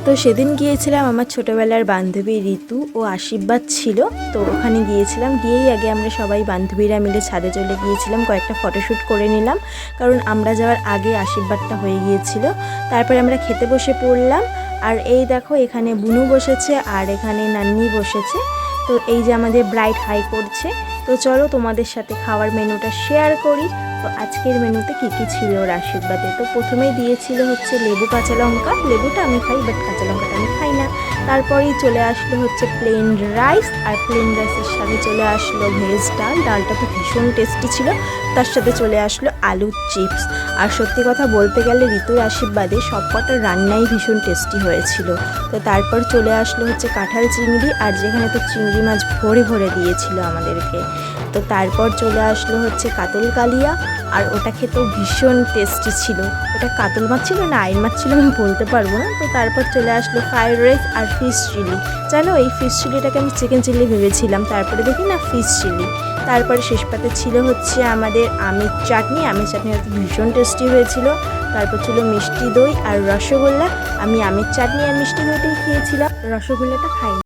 তো সেদিন গিয়েছিলাম আমার ছোটোবেলার বান্ধবী ঋতু ও আশীর্বাদ ছিল, তো ওখানে গিয়েছিলাম। গিয়েই আগে আমরা সবাই বান্ধবীরা মিলে ছাদে চলে গিয়েছিলাম, কয়েকটা ফটোশ্যুট করে নিলাম, কারণ আমরা যাওয়ার আগে আশীর্বাদটা হয়ে গিয়েছিল। তারপরে আমরা খেতে বসে পড়লাম। আর এই দেখো এখানে বুনু বসেছে আর এখানে নান্নি বসেছে। তো এই যে আমাদের ব্রাইড হাই করছে। তো চলো তোমাদের সাথে খাওয়ার মেনুটা শেয়ার করি। তো আজকের মেনুতে কী কী ছিল ওর আশীর্বাদে। তো প্রথমেই দিয়েছিল হচ্ছে লেবু কাঁচা লঙ্কা, লেবুটা আমি খাই বাট কাঁচা লঙ্কাটা আমি খাই না। তারপরেই চলে আসলো হচ্ছে প্লেন রাইস, আর প্লেন রাইসের সাথে চলে আসলো ভেজ ডাল, ডালটা তো ভীষণ টেস্টি ছিল। তার সাথে চলে আসলো আলুর চিপস। আর সত্যি কথা বলতে গেলে ঋতুর আশীর্বাদে সবকটা রান্নাই ভীষণ টেস্টি হয়েছিল। তো তারপর চলে আসলো হচ্ছে কাঁঠাল চিংড়ি, আর যেখানে তো চিংড়ি মাছ ভরে ভরে দিয়েছিল আমাদেরকে। তো তারপর চলে আসলো হচ্ছে কাতল কালিয়া, আর ওটা খেতেও ভীষণ টেস্টি ছিল। ওটা কাতল মাছ ছিল না আইন মাছ ছিল আমি বলতে পারবো না। তো তারপর চলে আসলো ফ্রাইড রাইস আর ফিশ চিলি। জানো এই ফিশ চিলিটাকে আমি চিকেন চিলি ভেবেছিলাম, তারপরে দেখি না ফিশ চিলি। তারপরে শেষ পাতে ছিল হচ্ছে আমাদের আমের চাটনি, আমের চাটনিটা ভীষণ টেস্টি হয়েছিল। তারপর ছিল মিষ্টি দই আর রসগোল্লা। আমি আমের চাটনি আর মিষ্টি দইটাই খেয়েছিলাম, রসগোল্লাটা খাইনি।